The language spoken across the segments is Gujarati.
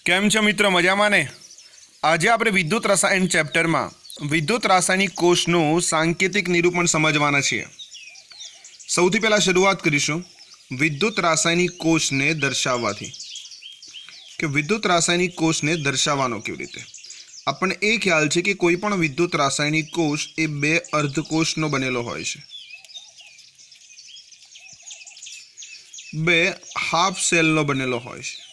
केम छो मित्रों मजामां ने। आज आपणे विद्युत रसायन चेप्टर में विद्युत रासायनिक कोषनुं सांकेतिक निरूपण समझवाना छीए। सौथी पहेला शुरुआत करीशुं विद्युत रासायनिक कोष ने दर्शाववाथी के विद्युत रासायनिक कोष ने दर्शाववानो केवी रीते। आपणे ए ख्याल छे कि कोईपण विद्युत रासायनिक कोष ए बे अर्धकोषनो बनेलो होय छे, बे हाफ सेलनो बनेलो होय छे।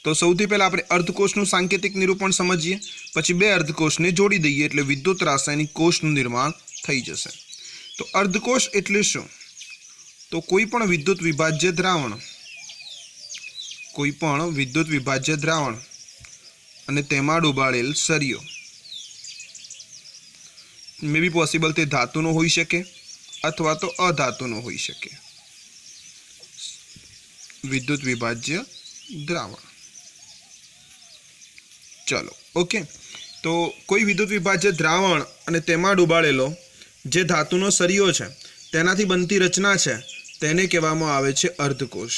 तो सौथी पहला आपणे अर्धकोषनुं सांकेतिक निरूपण समझीए, पछी बे अर्धकोषने जोड़ी दईए एटले विद्युत रासायनिक कोषनुं निर्माण थई जशे। तो अर्धकोष एटले शुं? तो कोईपण विद्युत विभाज्य द्रावण, कोईपण विद्युत विभाज्य द्रावण अने तेमां डूबाड़ेल सरियो, मे बी पॉसिबल ते धातुनो होई शके अथवा तो अधातुनो होई शके। विद्युत विभाज्य द्रावण, चलो ओके। तो कोई विद्युत विभाज्य द्रावण अने तेमां डूबाड़ेलो जे धातुनो सरियो छे तेनाथी बनती रचना छे तेने कहेवामां आवे छे अर्धकोष।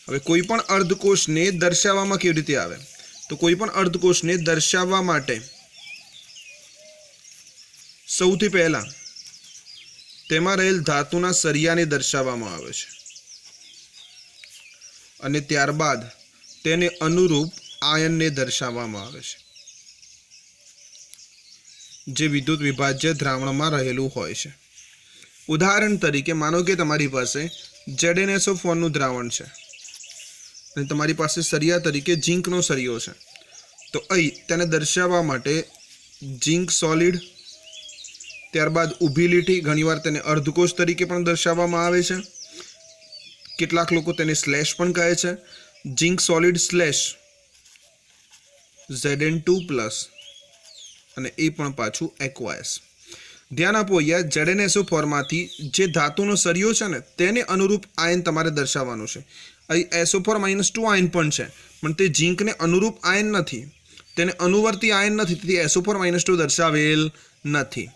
हवे कोईपण अर्धकोषने दर्शाववामां केवी रीते आवे? तो कोईपण अर्धकोषने दर्शाववा माटे सौथी पहेला तेमां रहेल धातुना सरियाने दर्शाववामां आवे छे अने त्यारबाद तेने अनुरूप आयन ने दर्शाववामां आवे छे जे विद्युत विभाज्य द्रावण में रहेलू होय छे। उदाहरण तरीके मानो कि तमारी पासे ZnSO4 नुं द्रावण छे अने तमारी पासे सरिया तरीके झींकनो सरियो छे। तो अहीं तेने दर्शाववा माटे झींक सॉलिड, त्यारबाद ऊभी લીટી, घणीवार तेने अर्धकोष तरीके पण दर्शाववामां आवे छे। કેટલાક લોકો તેને સ્લેશ પણ કહે છે। ઝિંક સોલિડ સ્લેશ Zn2+ અને એ પણ પાછું aqueous। ધ્યાન આપો, અહીંયા ZnSO4 માંથી જે ધાતુનો સરિયો છે ને તેને અનુરૂપ આયન તમારે દર્શાવવાનું છે। અહીં SO4-2 આયન પણ છે પણ તે ઝિંકને અનુરૂપ આયન નથી, તેને અનુવર્તી આયન નથી, તેથી SO4-2 દર્શાવેલ નથી।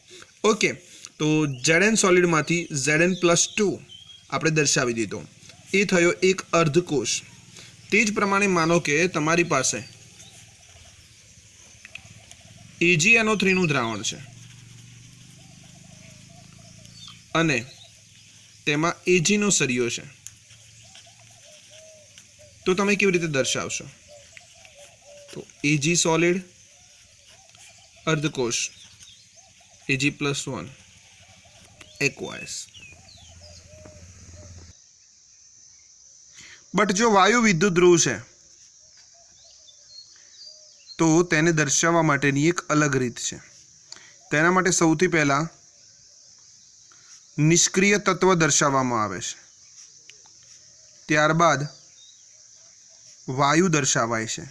ઓકે, તો Zn સોલિડમાંથી Zn+2 આપણે દર્શાવી દીધો, એ થયો એક અર્ધકોષ। તે જ પ્રમાણે માનો કે તમારી પાસે AgNO3 નું દ્રાવણ છે અને તેમાં Ag નો સરિયો છે, તો તમે કેવી રીતે દર્શાવશો? તો Ag સોલિડ અર્ધકોષ Ag+1 aqueous। बट जो वायु विद्युत ध्रुव है तो तेने दर्शाववा माटेनी एक अलग रीत है। तेना माटे सौथी पहला निष्क्रिय तत्व दर्शाववामां आवे छे, त्यारबाद वायु दर्शावाय छे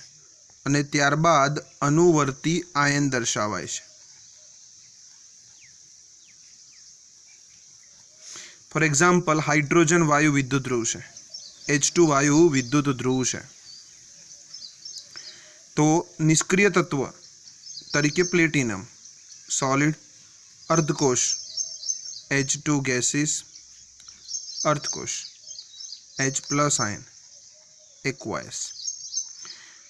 अने त्यारबाद अनुवर्ती आयन दर्शावाय छे। फॉर एक्जाम्पल हाइड्रोजन वायु विद्युत ध्रुव है, H2 वायु विद्युत ध्रुव है, तो निष्क्रिय तत्व तरीके प्लेटिनम सॉलिड अर्धकोष H2 गैसीस अर्धकोष H+ आयन एक्वायस।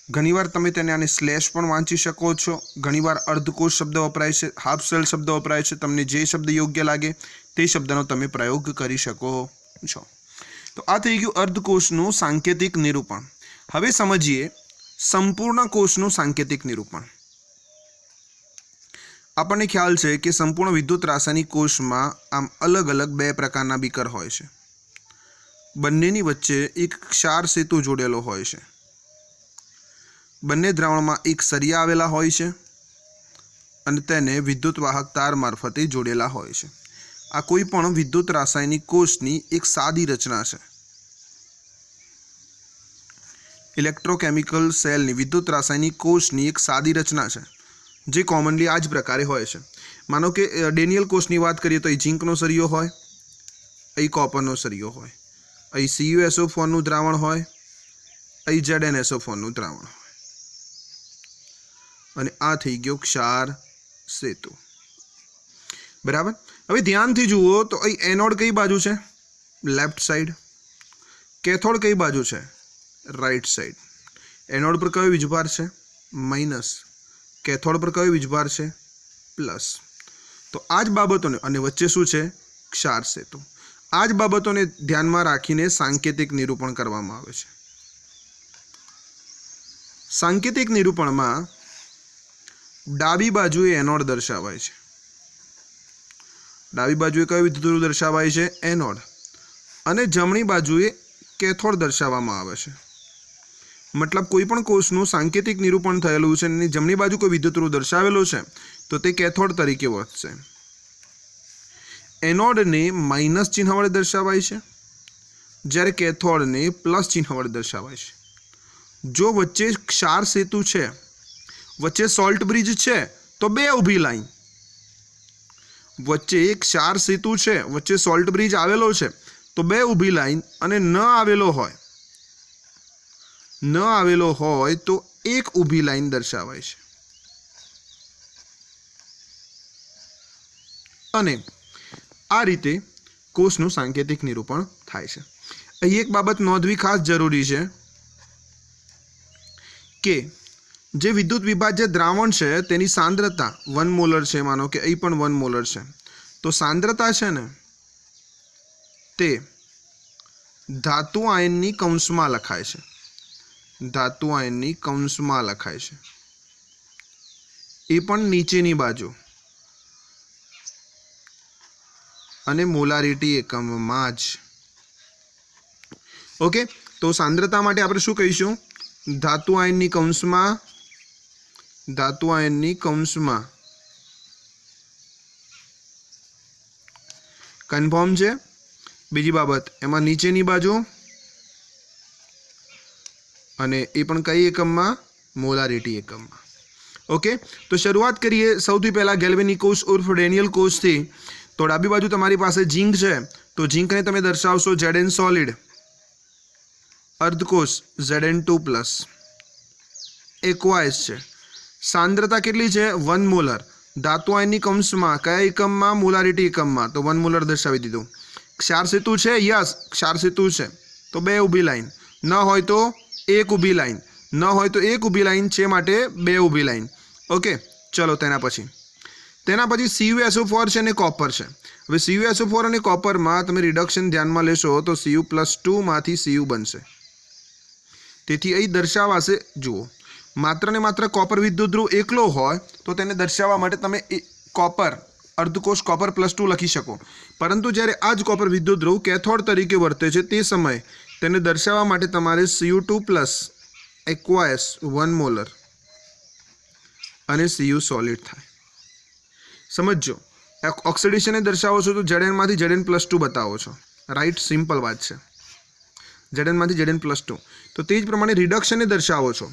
घणीवार तमे तेने आने स्लेश पण वांची शको छो, घणीवार अर्धकोष शब्द वपराय छे, हाफ सेल शब्द वपराय छे। तमने जे शब्द योग्य लागे ते शब्दनो तमे प्रयोग करी शको छो। तो आ थई गयुं अर्धकोषनुं सांकेतिक निरूपण। हवे समझीए संपूर्ण कोषनुं सांकेतिक निरूपण। आपणे ख्याल छे कि संपूर्ण विद्युत रासायनिक कोष में आम अलग अलग बे प्रकारना बीकर होय छे, बंनेनी वच्चे एक क्षार सेतु जोड़ेलो होय छे, बंने द्रावण में एक सरिया आवेला होय छे अने तेने विद्युत वाहक तार मार्फते जोड़ेला होय छे। आ कोई पण विद्युत रासायनिक कोषनी एक सादी रचना है। इलेक्ट्रोकेमिकल सेलनी विद्युत रासायनिक कोषनी एक सादी रचना है जे कॉमनली आज प्रकारे होय छे। मानो कि डेनियल कोषनी बात करिए तो झींकनो सरियो होय, अहीं कॉपरनो सरियो होय, अहीं CuSO4 नुं द्रावण होय, अहीं ZnSO4 नुं द्रावण होय अने आ थई गयो क्षार सेतु। बराबर। हवे ध्यानथी जुओ तो अहीं एनोड कई बाजू छे? Left side. कैथोड कई बाजू छे? Right side. एनोड पर कयो वीजभार है? माइनस। कैथोड पर कयो वीजभार है? प्लस। तो आज बाबतों ने वच्चे शू है? क्षार सेतु। आज बाबतों ने ध्यान में राखीने सांकेतिक निरूपण करवामां आवे छे। सांकेतिक निरूपण में डाबी बाजुए एनोड दर्शावाय छे। डाबी बाजुए कयो विद्युतध्रुव दर्शावाय छे? एनोड। अने जमणी बाजुए कैथोड दर्शाववामां आवे छे। मतलब कोईपण कोषनुं सांकेतिक निरूपण थयेलुं छे अने जमणी बाजु कोई विद्युतध्रुव दर्शावेलो छे तो ते कैथोड तरीके वर्तशे। एनोड ने माइनस चिन्ह वडे दर्शावाय छे, ज्यारे कैथोड ने प्लस चिन्ह वडे दर्शावाय छे। जो वच्चे क्षार सेतु छे, वच्चे सॉल्ट ब्रिज छे तो बे ऊभी लाइन। वच्चे क्षार सेतु छे, वच्चे सॉल्ट ब्रिज आवेलो छे तो बे ऊभी लाइन, अने न आवेलो होय तो एक ऊभी लाइन दर्शावाय छे। अने आ रीते कोषनुं सांकेतिक निरूपण थाय छे। અહીં એક બાબત નોંધવી ખાસ જરૂરી છે કે જે વિદ્યુત વિભાજ્ય દ્રાવણ છે તેની સાંદ્રતા 1 મોલર છે। માનો કે અહીં પણ 1 મોલર છે તો સાંદ્રતા છે ને તે ધાતુ આયનની કૌંસમાં લખાય છે। ધાતુ આયનની કૌંસમાં લખાય છે, એ પણ નીચેની બાજુ અને મોલારિટી એકમમાં જ। ओके, तो सांद्रता माटे आपणे शुं कहीशुं? धातु आयननी कौंसमां कन्फर्म छे। बीजी बाबत एमां नीचेनी बाजू अने ए पण कई एकममां? मोलारिटी एकममां। ओके, तो शुरुआत करिए सौथी पहला गैल्वेनिक कोष उर्फ डेनियल कोष थी। तो डाबी बाजू तमारी पासे झींक है तो झींक ने तमे दर्शावशो Zn सॉलिड, अर्धकोष Zn2+, एक्वायस है। सांद्रता केटली है? 1 मोलर। धातु आयननी कौंसमां कया एकममां? मोलारिटी एकममां, तो 1 मोलर दर्शावी दीधुं। क्षार सेतु है? यस, क्षार सेतु है तो बे ऊभी लाइन, न होय तो एक ऊभी लाइन, न होय तो एक ऊभी लाइन छे माटे बे ऊभी लाइन। ओके, चलो तेना पछी CuSO4 है कॉपर है। हवे CuSO4 और कॉपर में तमे रिडक्शन ध्यान में लेशो तो Cu+2 मांथी Cu बनशे। तेथी अहीं दर्शावाशे, जुओ मात्र ने मात्र कॉपर विद्युत ध्रुव एकलो होय तो तेने दर्शावा माटे तमे कॉपर अर्धकोष कॉपर +2 लखी शको। परंतु ज्यारे आज कॉपर विद्युत ध्रुव कैथोड तरीके वर्ते छे ते समय तेने दर्शावा माटे तमारे Cu2+ एक्वायस 1 मोलर अने Cu सॉलिड थाय। समझो, ऑक्सिडेशन ने दर्शावो छो तो Zn मांथी Zn+2 बतावो छो। राइट, सिंपल बात है। Zn मांथी Zn+2 तो तेज प्रमाणे रिडक्शन ने दर्शावो छो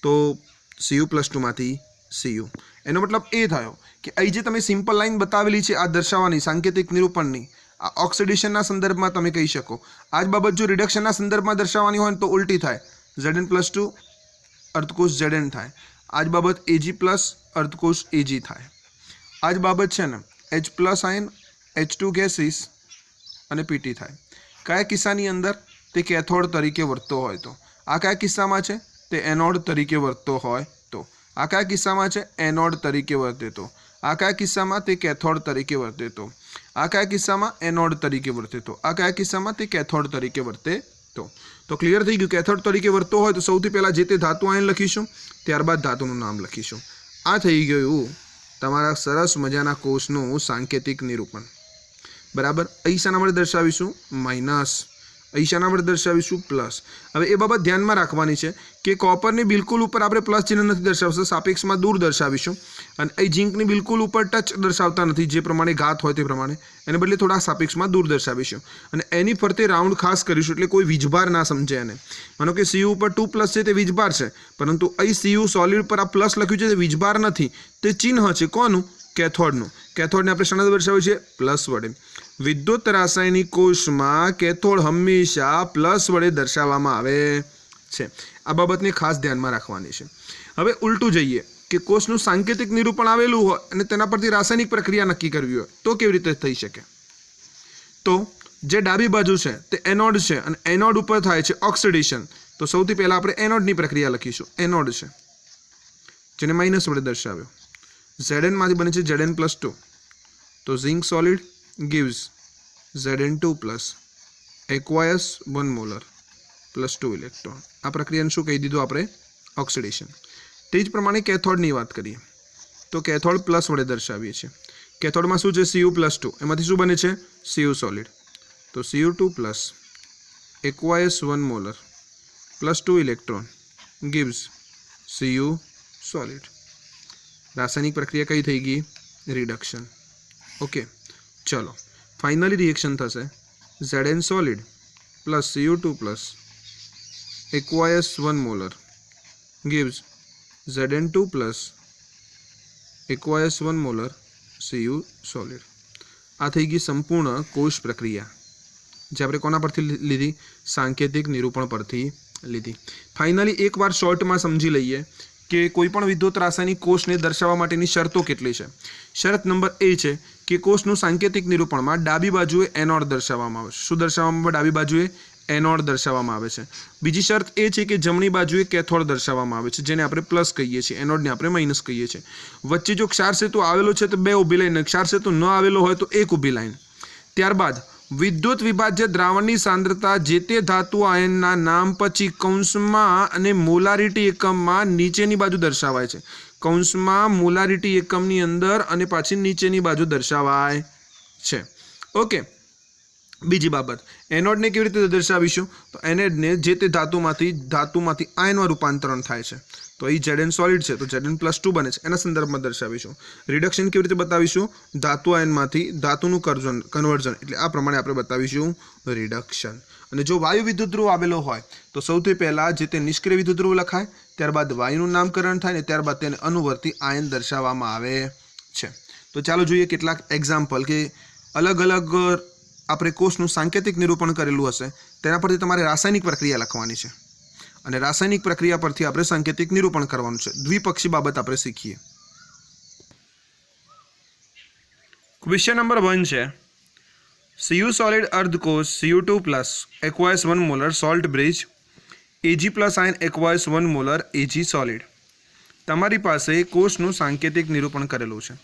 तो Cu+2 मांथी Cu। एनो मतलब ए थयो कि अहीं जे तमे सिंपल लाइन बतावेली छे आ दर्शाववानी सांकेतिक निरूपणनी, आ ऑक्सिडेशनना संदर्भमां तमे कही शको। आज बाबत जो रिडक्शनना संदर्भमां दर्शाववानी होय तो उल्टी थाय, Zn+2 अर्धकोष Zn थाय। आज बाबत Ag+ अर्धकोष Ag थाय। आज बाबत है ने H+ आयन H2 गैसीस अने Pt थाय। कया किस्सानी अंदर? ते कैथोड तरीके वर्ततो होय तो। आ कया किस्सामां छे? ते एनोड तरीके वर्ततो होय तो। आ कया किस्सामां छे? एनोड तरीके वर्ते तो। आ कया किस्सामां? ते कैथोड तरीके वर्ते तो। आ कया किस्सामां? एनोड तरीके वर्ते तो। आ कया किस्सामां? ते कैथोड तरीके वर्ते तो क्लियर थई गयुं। कैथोड तरीके वर्ततो होय तो सौथी पहेला जे ते धातु आयन लखीशुं, त्यारबाद धातुनुं नाम लखीशुं। आ थई गयुं तमारा सरस मजाना कोषनुं सांकेतिक निरूपण। बराबर। અહીં શાના વડે દર્શાવીશું? માઇનસ। અહીં શાના વડે દર્શાવીશું? પ્લસ। હવે એ બાબત ધ્યાનમાં રાખવાની છે કે કોપરની બિલકુલ ઉપર આપણે પ્લસ ચિહ્ન નથી દર્શાવતા, સાપેક્ષમાં દૂર દર્શાવીશું। અને અહીં ઝીંકની બિલકુલ ઉપર ટચ દર્શાવતા નથી, જે પ્રમાણે ઘાત હોય તે પ્રમાણે, એને બદલે થોડા સાપેક્ષમાં દૂર દર્શાવીશું। અને એની ફરતે રાઉન્ડ ખાસ કરીશું એટલે કોઈ વીજભાર ના સમજે એને। માનો કે Cu ઉપર 2+ છે તે વીજભાર છે, પરંતુ અહીં Cu સોલિડ પર આ પ્લસ લખ્યું છે તે વીજભાર નથી, તે ચિહ્ન છે કોનું? कैथोडનું। कैथोडने આપણે શાના દર્શાવીએ છીએ? પ્લસ વડે। विद्युत रासायनिक कोष में कैथोड हमेशा प्लस वडे दर्शाववामां आवे छे। आ बाबतने खास ध्यान में राखवानी छे। हवे उल्टू जईए कि कोषनुं सांकेतिक निरूपण आवेलुं होय अने तेना परथी रासायनिक प्रक्रिया नक्की करवी होय तो केवी रीते थई शके? तो जे डाबी बाजू छे ते एनोड छे अने एनोड उपर थाय छे ऑक्सिडेशन, तो સૌથી પહેલા આપણે એનોડની પ્રક્રિયા લખીશું. એનોડ છે જેને માઇનસ વડે દર્શાવ્યો. Zn માંથી બને છે Zn+2. તો zinc solid gives Zn2 plus aqueous 1 molar plus 2 electron. આ પ્રક્રિયાને શું કહી દીધું આપણે? ઓક્સિડેશન. તે જ પ્રમાણે કેથોડની વાત કરીએ તો કેથોડ પ્લસ વડે દર્શાવીએ છીએ. કેથોડમાં શું છે? Cu+2. એમાંથી શું બને છે? Cu solid. તો Cu2 plus aqueous 1 molar plus 2 electron gives Cu solid. રાસાયણિક પ્રક્રિયા કઈ થઈ ગઈ? રિડક્શન. ઓકે, ચલો ફાઇનલી રિએક્શન થશે Zn solid plus Cu2 plus aqueous 1 molar gives Zn2 plus aqueous 1 molar Cu solid. આ થઈ ગઈ સંપૂર્ણ કોષ પ્રક્રિયા જે આપણે કોના પરથી લીધી? સાંકેતિક નિરૂપણ પરથી લીધી. ફાઇનલી એકવાર શોર્ટમાં સમજી લઈએ કે કોઈ પણ વિદ્યુત રાસાયણિક કોષને દર્શાવવા માટેની શરતો કેટલી છે. શરત નંબર એ છે કે કોષનું સાંકેતિક નિરૂપણમાં ડાબી બાજુએ એનોડ દર્શાવવામાં આવે છે. શું દર્શાવવામાં આવે? ડાબી બાજુએ એનોડ દર્શાવવામાં આવે છે. બીજી શરત એ છે કે જમણી બાજુએ કેથોડ દર્શાવવામાં આવે છે જેને આપણે પ્લસ કહીએ છીએ, એનોડને આપણે માઇનસ કહીએ છીએ. વચ્ચે જો ક્ષાર સેતુ આવેલો છે તો 2 ઊભી લાઈન, ક્ષાર સેતુ ન આવેલો હોય તો 1 ઊભી લાઈન. ત્યારબાદ વિદ્યુત વિભાજ્ય દ્રાવણની સાંદ્રતા જે તે ધાતુ આયનના નામ પછી કૌંસમાં અને મોલારિટી એકમમાં નીચેની બાજુ દર્શાવાય છે. કૌંસમાં મોલારિટી એકમની અંદર અને પાછી નીચેની બાજુ દર્શાવાય છે. ઓકે, બીજી બાબત, એનોડને કેવી રીતે દર્શાવીશું? તો એનોડને જે તે ધાતુમાંથી આયનમાં રૂપાંતરણ થાય છે. તો અહીં Zn સોલિડ છે તો Zn+2 બને છે, એના સંદર્ભમાં દર્શાવીશું. રિડક્શન કેવી રીતે બતાવીશું? ધાતુ આયનમાંથી ધાતુનું કન્વર્ઝન, એટલે આ પ્રમાણે આપણે બતાવીશું રિડક્શન. અને જો વાયુ વિદ્યુત ધ્રુવ આવેલો હોય તો સૌથી પહેલાં જે તે નિષ્ક્રિય વિદ્યુત ધ્રુવ લખાય, ત્યારબાદ વાયુનું નામકરણ થાય ને ત્યારબાદ તેને અનુવર્તી આયન દર્શાવવામાં આવે છે. તો ચાલો જોઈએ કેટલાક એક્ઝામ્પલ કે અલગ અલગ આપણે કોષનું સાંકેતિક નિરૂપણ કરેલું હશે તેના પરથી તમારે રાસાયણિક પ્રક્રિયા લખવાની છે અને રાસાયણિક પ્રક્રિયા પરથી આપણે સાંકેતિક નિરૂપણ કરવાનું છે. દ્વિપક્ષી બાબત આપણે શીખીએ. ક્વેશ્ચન નંબર 1 છે Cu solid અર્ધકોષ Cu2 plus aqueous 1 molar salt bridge Ag plus ion aqueous 1 molar Ag solid. તમારી પાસે કોષનું સાંકેતિક નિરૂપણ કરેલું છે,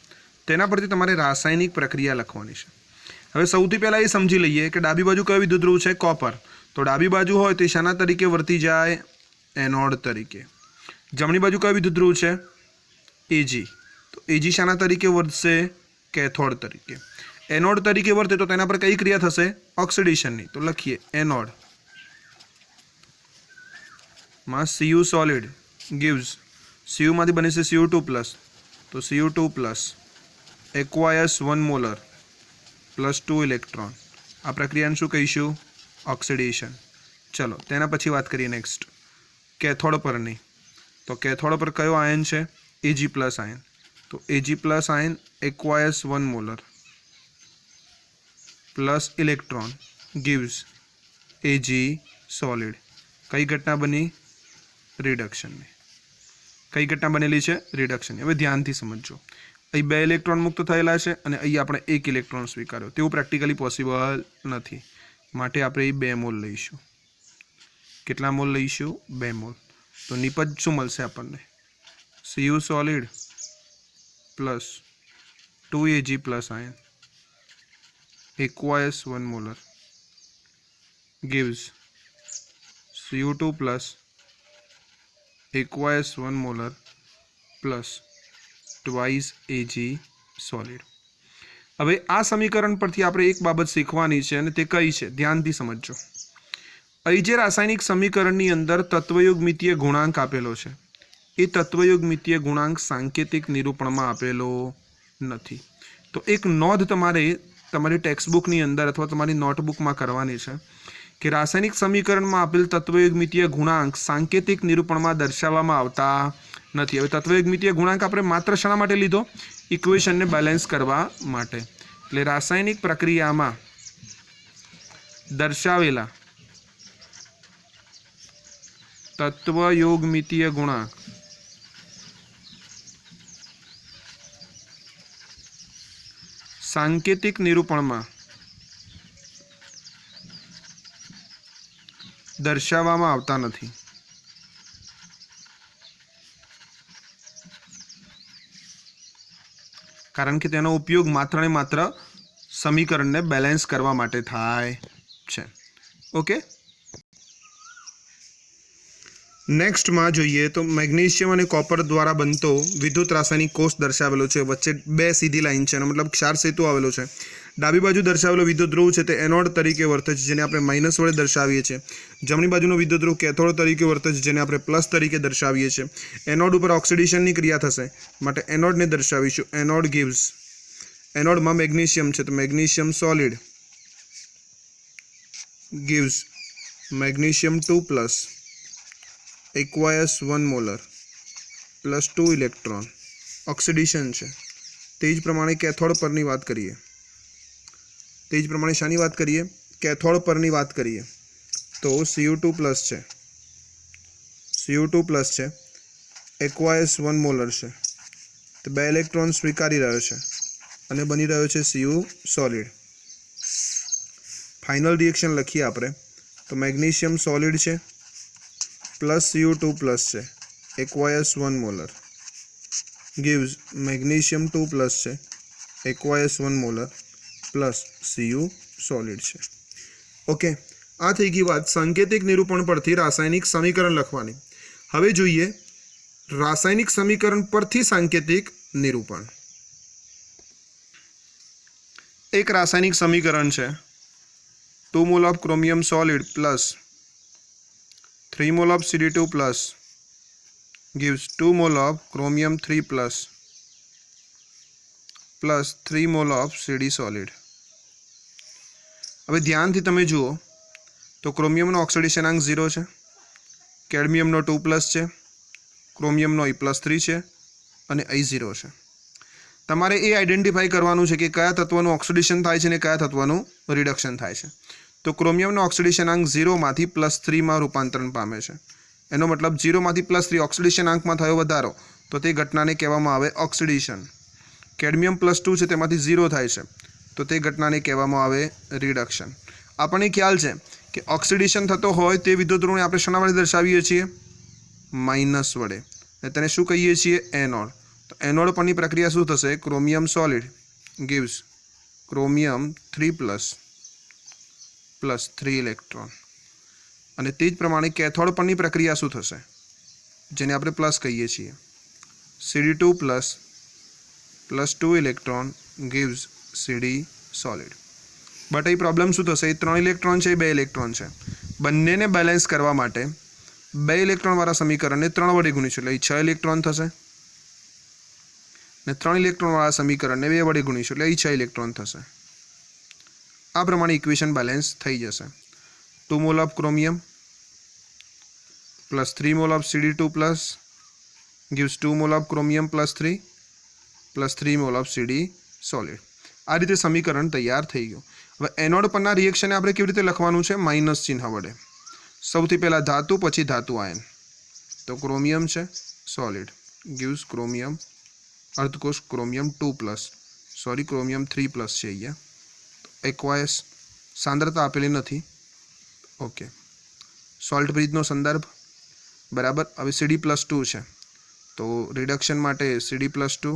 તેના પરથી તમારે રાસાયણિક પ્રક્રિયા લખવાની છે. હવે સૌથી પહેલાં એ સમજી લઈએ કે ડાબી બાજુ કયો વિદ્યુત ધ્રુવ છે? કોપર. તો ડાબી બાજુ હોય તે શાના તરીકે વર્તી જાય? એનોડ તરીકે. જમણી બાજુ કયો વિદ્યુત ધ્રુવ છે? Ag. તો Ag શાના તરીકે વર્તશે? કેથોડ તરીકે. એનોડ તરીકે વર્તે તો તેના પર કઈ ક્રિયા થશે? ઓક્સિડેશનની. તો લખીએ એનોડ માં Cu સોલિડ gives Cu માંથી બને છે Cu2 પ્લસ, તો Cu2 plus aqueous 1 molar plus 2 electron. આ પ્રક્રિયાને શું કહીશું? ઓક્સિડેશન. ચલો તેના પછી વાત કરીએ નેક્સ્ટ કેથોડ પરની. તો કેથોડ પર કયો આયન છે? Ag plus ion. તો Ag plus ion aqueous 1 molar plus electron gives Ag solid. કઈ ઘટના બની? રિડક્શનની. કઈ ઘટના બનેલી છે? રિડક્શનની. હવે ધ્યાનથી સમજો. અહીં 2 ઇલેક્ટ્રોન મુક્ત થયેલા છે અને અહીં આપણે 1 ઇલેક્ટ્રોન સ્વીકાર્યો. તેવું પ્રેક્ટિકલી પોસિબલ નથી, માટે આપણે અહીં 2 મોલ લઈશું. કેટલા મોલ લઈશું? 2 મોલ. તો નિપજ શું મળશે આપણને? Cu solid plus 2Ag plus ion aqueous 1 molar gives Cu2 plus aqueous 1 molar plus twice Ag solid. હવે આ સમીકરણ પરથી આપણે એક બાબત શીખવાની છે અને તે કઈ છે? ધ્યાનથી સમજજો. અહીં જે રાસાયણિક સમીકરણની અંદર તત્વયોગમિતીય ગુણાંક આપેલો છે એ તત્વયોગમિતીય ગુણાંક સાંકેતિક નિરૂપણમાં આપેલો નથી. તો એક નોંધ તમારે તમારી ટેક્સ્ટબુકની અંદર અથવા તમારી નોટબુકમાં કરવાની છે કે રાસાયણિક સમીકરણમાં આપેલ તત્વયોગમિતીય ગુણાંક સાંકેતિક નિરૂપણમાં દર્શાવવામાં આવતા નથી. હવે તત્વયોગમિતીય ગુણાંક આપણે માત્ર શા માટે લીધો? ઇક્વેશનને બેલેન્સ કરવા માટે. એટલે રાસાયણિક પ્રક્રિયામાં દર્શાવેલા તત્વયોગમિતીય ગુણાંક સાંકેતિક નિરૂપણમાં દર્શાવવામાં આવતા નથી. કારણ કે તેનો ઉપયોગ માત્ર ને માત્ર સમીકરણને બેલેન્સ કરવા માટે થાય છે. ઓકે, નેક્સ્ટમાં જોઈએ તો મેગ્નેશિયમ અને કોપર દ્વારા બનતો વિદ્યુત રાસાયણિક કોષ દર્શાવેલો છે. વચ્ચે બે સીધી લાઈન છે, એનો મતલબ ક્ષાર સેતુ આવેલો છે. ડાબી બાજુ દર્શાવેલો વિદ્યુત ધ્રુવ છે તે એનોડ તરીકે વર્તે છે, જેને આપણે માઇનસ વડે દર્શાવીએ છીએ. જમણી બાજુનો વિદ્યુત ધ્રુવ કેથોડ તરીકે વર્તે છે, જેને આપણે પ્લસ તરીકે દર્શાવીએ છીએ. એનોડ ઉપર ઓક્સિડેશનની ક્રિયા થશે માટે એનોડને દર્શાવીશું. એનોડ ગિવ્સ, એનોડમાં મેગ્નેશિયમ છે તો magnesium solid gives magnesium 2 plus aqueous 1 molar plus 2 electron. Oxidation છે. તે જ પ્રમાણે કેથોડ પરની વાત કરીએ, તે જ પ્રમાણે શાની વાત કરીએ, કેથોડ પરની વાત કરીએ તો Cu2 પ્લસ છે, Cu2 પ્લસ છે, aqueous 1 મોલર છે તો 2 ઇલેક્ટ્રોન સ્વીકારી રહ્યો છે અને બની રહ્યો છે Cu સોલિડ. ફાઇનલ રિએક્શન લખીએ આપણે તો મેગ્નેશિયમ સોલિડ છે પ્લસ Cu2 પ્લસ છે, aqueous 1 molar gives magnesium 2 plus છે, aqueous 1 molar plus Cu solid છે. ઓકે, આ થઈ ગઈ વાત સાંકેતિક નિરૂપણ પરથી રાસાયણિક સમીકરણ લખવાની. હવે જોઈએ રાસાયણિક સમીકરણ પરથી સાંકેતિક નિરૂપણ. એક રાસાયણિક સમીકરણ છે 2 mall of chromium solid plus 3 mall of CD2 plus gives 2 mall of chromium 3 plus 3 mall of CD solid. હવે ધ્યાનથી તમે જુઓ તો ક્રોમિયમનો ઓક્સિડેશનાંક 0 છે, કેડમિયમનો 2 પ્લસ છે, ક્રોમિયમનો E+3 છે અને અહીં 0 છે. તમારે એ આઈડેન્ટિફાઈ કરવાનું છે કે કયા તત્વનું ઓક્સિડેશન થાય છે અને કયા તત્વનું રિડક્શન થાય છે. તો ક્રોમિયમનો ઓક્સિડેશનાંક 0માંથી +3માં રૂપાંતરણ પામે છે. એનો મતલબ 0માંથી +3 ઓક્સિડેશનાંકમાં થયો વધારો, તો તે ઘટનાને કહેવામાં આવે ઓક્સિડેશન. કેડમિયમ +2 છે તેમાંથી 0 થાય છે તો તે ઘટનાને કહેવામાં આવે રિડક્શન. આપણને ખ્યાલ છે કે ઓક્સિડેશન થતો હોય તે વિદ્યુત ધ્રુવને આપણે શેના વડે દર્શાવીએ છીએ? માઇનસ વડે. અને તેને શું કહીએ છીએ? એનોડ. તો એનોડ પરની પ્રક્રિયા શું થશે? Chromium solid gives chromium 3 plus 3 electron. અને તે જ પ્રમાણે કેથોડ પરની પ્રક્રિયા શું થશે, જેને આપણે પ્લસ કહીએ છીએ? CD2 plus 2 electron gives CD solid. But A problem શું થશે? એ 3 ઇલેક્ટ્રોન છે, 2 ઇલેક્ટ્રોન છે. બંનેને બેલેન્સ કરવા માટે 2 ઇલેક્ટ્રોનવાળા સમીકરણને 3 વડે ગુણીશું એટલે 6 ઇલેક્ટ્રોન થશે, ને 3 ઇલેક્ટ્રોનવાળા સમીકરણને 2 વડે ગુણીશું એટલે 6 ઇલેક્ટ્રોન થશે. આ પ્રમાણે ઇક્વેશન બેલેન્સ થઈ જશે. 2 mall of chromium plus 3 mall of CD2 plus gives 2 mall of chromium plus 3 mall of CD solid. આ રીતે સમીકરણ તૈયાર થઈ ગયું. હવે એનોડ પરના રિએક્શનને આપણે કેવી રીતે લખવાનું છે? માઇનસ ચિહ્ન વડે. સૌથી પહેલાં ધાતુ, પછી ધાતુ આયન. તો ક્રોમિયમ છે સોલિડ gives ક્રોમિયમ અર્ધકોષ ક્રોમિયમ 2 પ્લસ, ક્રોમિયમ 3 પ્લસ છે અહીંયા. એક્વાયસ સાંદ્રતા આપેલી નથી. ઓકે, સોલ્ટ બ્રિજનો સંદર્ભ બરાબર. હવે CD+2 છે તો રિડક્શન માટે CD+2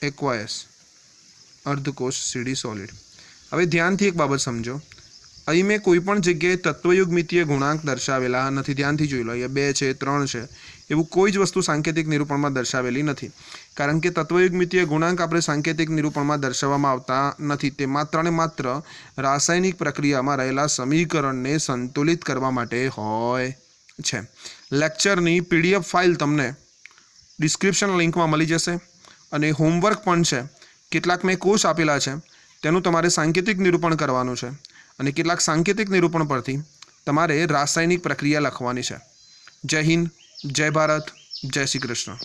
એક્વાયસ અર્ધકોષ CD સોલિડ. હવે ધ્યાનથી એક બાબત સમજો, અહીં મેં કોઈ પણ જગ્યાએ તત્વયુગ્મિતીય ગુણાંક દર્શાવેલા નથી. ધ્યાનથી જોઈ લો, અહીંયા 2 છે, 3 છે, એવું કોઈ જ વસ્તુ સાંકેતિક નિરૂપણમાં દર્શાવેલી નથી. કારણ કે તત્વયુગ્મિતીય ગુણાંક આપણે સાંકેતિક નિરૂપણમાં દર્શાવવામાં આવતા નથી. તે માત્ર ને માત્ર રાસાયણિક પ્રક્રિયામાં રહેલા સમીકરણને સંતુલિત કરવા માટે હોય છે. લેક્ચરની PDF ફાઇલ તમને ડિસ્ક્રિપ્શન લિંકમાં મળી જશે અને હોમવર્ક પણ છે. કેટલાક મેં કોર્સ આપેલા છે તેનું તમારે સાંકેતિક નિરૂપણ કરવાનું છે અને કેટલાક સાંકેતિક નિરૂપણ પરથી તમારે રાસાયણિક પ્રક્રિયા લખવાની છે. જય હિન્દ, જય ભારત, જય શ્રી કૃષ્ણ.